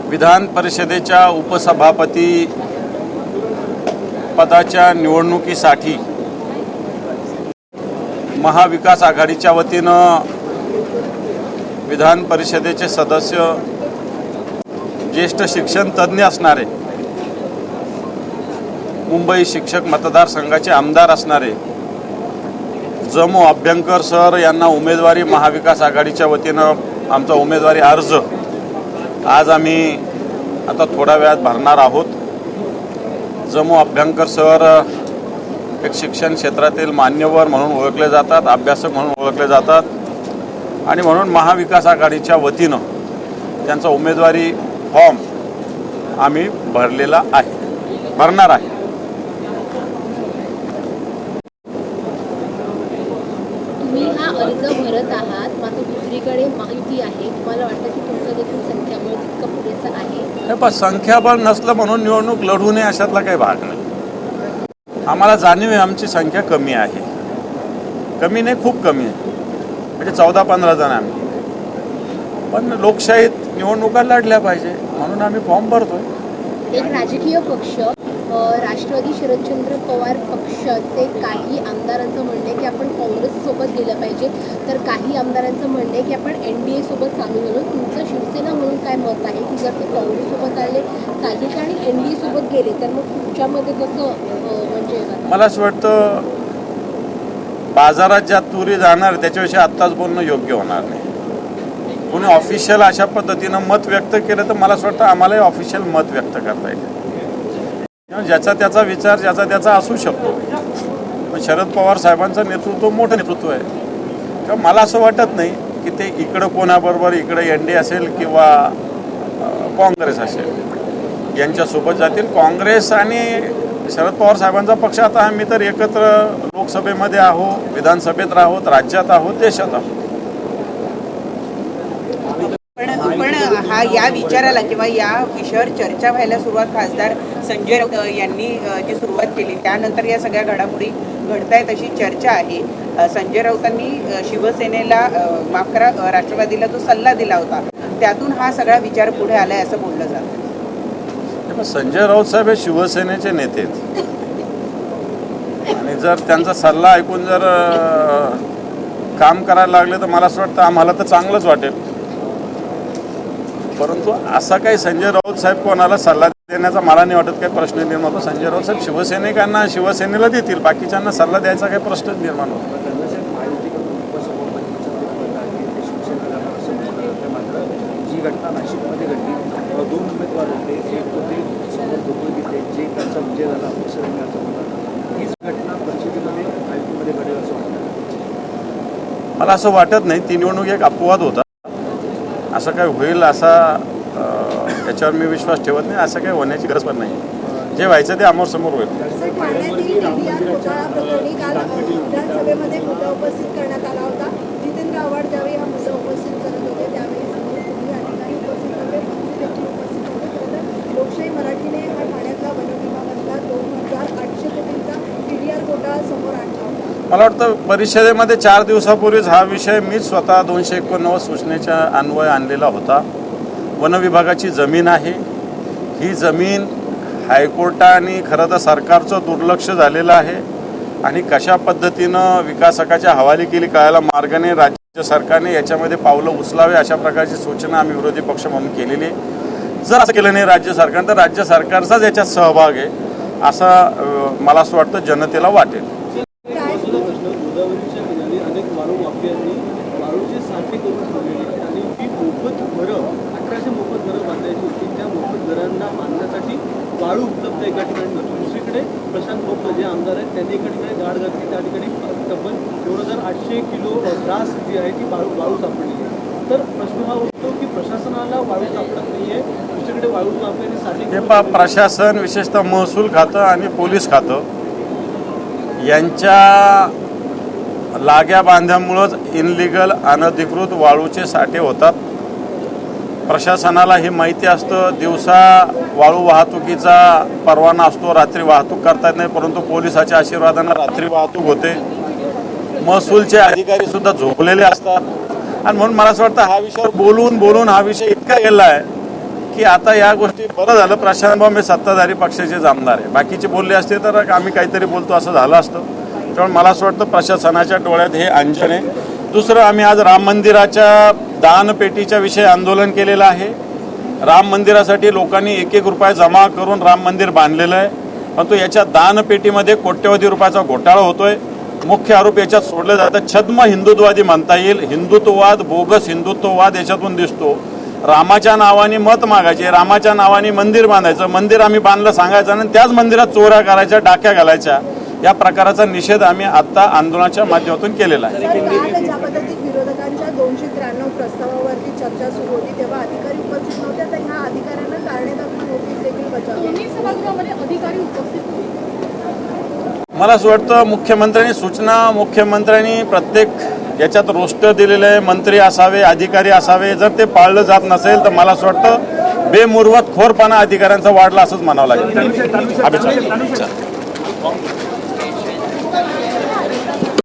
विधान परिषदेच्या उपसभापती पदाच्या निवडणुकीसाठी महाविकास आघाडीच्या वतीनं विधान परिषदेचे सदस्य ज्येष्ठ शिक्षण तज्ज्ञ असणारे, मुंबई शिक्षक मतदारसंघाचे आमदार असणारे जमो अभ्यंकर सर यांना उमेदवारी महाविकास आघाडीच्या वतीनं आमचा उमेदवारी अर्ज आज आम्ही आता थोड्या वेळात भरणार आहोत। जमो अभ्यंकर सर एक शिक्षण क्षेत्रातील मान्यवर म्हणून ओळखले जातात, अभ्यासक म्हणून ओळखले जातात आणि म्हणून महाविकास आघाडीच्या वतीनं त्यांचा उमेदवारी फॉर्म आम्ही भरणार आहे। तुम्ही हा अर्ज भरत आहात, मात्र दुसरीकडे माहिती आहे, तुम्हाला वाटतं की तुमचं देखील संख्याबळ तितकं पुरेसं आहे? पण संख्याबळ नसलं म्हणून निवडणूक लढू नये अशातला काही भाग नाही। आम्हाला जाणीव आहे आमची संख्या कमी आहे, कमी नाही खूप कमी आहे, म्हणजे 14-15 जण आम्ही, पण लोकशाहीत निवडणुका लढल्या पाहिजे म्हणून आम्ही फॉर्म भरतोय। एक राजकीय पक्ष राष्ट्रवादी शरदचंद्र पवार पक्षाचे काही आमदारांचं म्हणणे की आपण काँग्रेससोबत गेलं पाहिजे, तर काही आमदारांचं म्हणणे की आपण NDA सोबत सामील झालो। तुमचं शिवसेना म्हणून काय मत आहे की जर ते काँग्रेससोबत आले चालेल आणि NDA सोबत गेले तर मग तुमच्यामध्ये कसं म्हणजे? मला असं वाटतं बाजारात ज्या तुरी जाणार त्याच्याविषयी आत्ताच बोलणं योग्य होणार नाही। कोणी ऑफिशियल अशा पद्धतीनं मत व्यक्त केलं तर मला असं वाटतं आम्हालाही ऑफिशियल मत व्यक्त करता येईल। ज्याचा त्याचा विचार ज्याचा त्याचा असू शकतो, पण शरद पवार साहेबांचं नेतृत्व मोठं नेतृत्व आहे, तेव्हा मला असं वाटत नाही की ते इकडं कोणाबरोबर इकडे NDA असेल किंवा काँग्रेस असेल यांच्यासोबत जातील। काँग्रेस आणि शरद पवार साहेबांचा पक्ष आता आम्ही तर एकत्र लोकसभेमध्ये आहोत, विधानसभेत आहोत, राज्यात आहोत, देशात आहोत। पण हा या विचाराला किंवा या विषयावर चर्चा व्हायला सुरुवात खासदार संजय राऊत यांनी जी सुरुवात केली त्यानंतर या सगळ्या घडामोडी घडतायत अशी चर्चा आहे। संजय राऊतांनी शिवसेनेला माफ करा राष्ट्रवादीला जो सल्ला दिला होता त्यातून हा सगळा विचार पुढे आलाय असं बोललं जातं। संजय राऊत साहेब हे शिवसेनेचे नेते आहेत आणि जर त्यांचा सल्ला ऐकून जर काम करायला लागले तर मला असं वाटतं आम्हाला तर चांगलंच वाटेल, परंतु असा काही संजय राऊत साहेब कोणाला सल्ला देण्याचा मला नाही वाटत काही प्रश्न निर्माण होतो। संजय राऊत साहेब शिवसैनिकांना शिवसेनेला देतील, बाकीच्यांना सल्ला द्यायचा काही प्रश्न निर्माण होतो। जी घटना नाशिकमध्ये घडली, 2 उमेदवार होते, एक होते समोर धोपळगीते जे त्यांचा विजय झाला अपक्ष होता, हीच घटना परिषदेमध्ये आयुक्तमध्ये घडेल असं वाटतं? मला असं वाटत नाही, ती निवडणूक एक अपवाद होता, असं काय होईल असा त्याच्यावर मी विश्वास ठेवत नाही, असं काही होण्याची गरज पण नाही। जे व्हायचं ते समोर होईल। विधानसभेमध्ये मुद्दा उपस्थित करण्यात आला होता, जितेंद्र आव्हाड ज्यावेळी हा मुद्दा उपस्थित करत होते त्यावेळी लोकशाही मराठीने हा ठाण्यातला वनविभागातला 2,800 कोटींचा TDR घोटाळा समोर आणला होता। मला वाटतं परिषदेमध्ये 4 दिवसापूर्वीच हा विषय मी स्वतः 289 सूचनेच्या अन्वये आणलेला होता। वनविभागाची जमीन आहे, ही जमीन हायकोर्टाने खरं तर सरकारचं दुर्लक्ष झालेलं आहे आणि कशा पद्धतीनं विकासकाच्या हवाली केली कळायला मार्ग नाही। राज्य सरकारने याच्यामध्ये पावलं उचलावे अशा प्रकारची सूचना आम्ही विरोधी पक्ष म्हणून केलेली आहे। जर असं केलं नाही राज्य सरकारनं तर राज्य सरकारचाच याच्यात सहभाग आहे असं मला असं वाटतं जनतेला वाटेल। गोदावरीच्या किनारी अनेक वाळू माफियांनी वाळूचे साठे करून ठेवलेले आणि ती मोफत घरं 1800 मोफत घरं बांधायची होती, त्या मोफत घरांना बांधण्यासाठी वाळू उपलब्ध एका ठिकाणी नव्हती। दुसरीकडे प्रशांत भोपळे जे आमदार आहेत त्यांनी एका ठिकाणी गाड घातली, त्या ठिकाणी तब्बल 2800 किलो ग्रास जी आहे ती वाळू सापडली आहे। तर प्रश्न हा उठतो की प्रशासनाला वाळू सापडत नाही आहे, दुसरीकडे वाळू माफियांनी साठे प्रशासन विशेषतः महसूल खातं आणि पोलीस खातं यांच्या लाग्या बांध्यामुळंच इनलिगल अनधिकृत वाळूचे साठे होतात। प्रशासनाला हे माहिती असतं, दिवसा वाळू वाहतुकीचा परवाना असतो, रात्री वाहतूक करता येत नाही, परंतु पोलिसाच्या आशीर्वादाने रात्री वाहतूक होते। महसूलचे अधिकारी सुद्धा झोपलेले असतात आणि म्हणून मला असं वाटतं हा विषयावर बोलून हा विषय इतका गेला आहे की आता या गोष्टी बरं झालं प्रशांत भाऊ मी सत्ताधारी पक्षाचेच आमदार आहे, बाकीचे बोलले असते तर आम्ही काहीतरी बोलतो असं झालं असतं. त्यामुळे मला असं वाटतं प्रशासनाच्या डोळ्यात हे अंजन आहे. दुसरं, आम्ही आज राम मंदिराच्या दानपेटीच्या विषयी आंदोलन केलेलं आहे. राम मंदिरासाठी लोकांनी 1-1 रुपया जमा करून राम मंदिर बांधलेलं आहे, परंतु याच्या दानपेटीमध्ये कोट्यवधी रुपयाचा घोटाळा होतोय. मुख्य आरोप याच्यात सोडले जातात. छद्म हिंदुत्ववादी म्हणता येईल, हिंदुत्ववाद, बोगस हिंदुत्ववाद याच्यातून दिसतो. रामाच्या नावाने मत मागायचे, रामाच्या नावाने मंदिर बांधायचं, मंदिर आम्ही बांधलं सांगायचं आणि त्याच मंदिरात चोऱ्या करायच्या, डाक्या घालायच्या. या प्रकाराचा निषेध आम्ही आता आंदोलनाच्या माध्यमातून केलेला आहे. सर, काल ज्या पद्धतीत विरोधकांच्या 293 प्रस्तावावरती चर्चा सुरू होती तेव्हा अधिकारी उपस्थित नव्हते, तर ह्या अधिकाऱ्यांना कारणे दाखवून नोटीस देखील बजावली. दोन्ही सभागृहामध्ये अधिकारी उपस्थित होते. मला असं वाटतं मुख्यमंत्र्यांनी सूचना, मुख्यमंत्र्यांनी प्रत्येक याच्यात रोस्टर दिलेलं आहे, मंत्री असावे, अधिकारी असावे. जर ते पाळलं जात नसेल तर मला असं वाटतं बेमुरवत खोरपणा अधिकाऱ्यांचा वाढला असंच म्हणावं लागेल.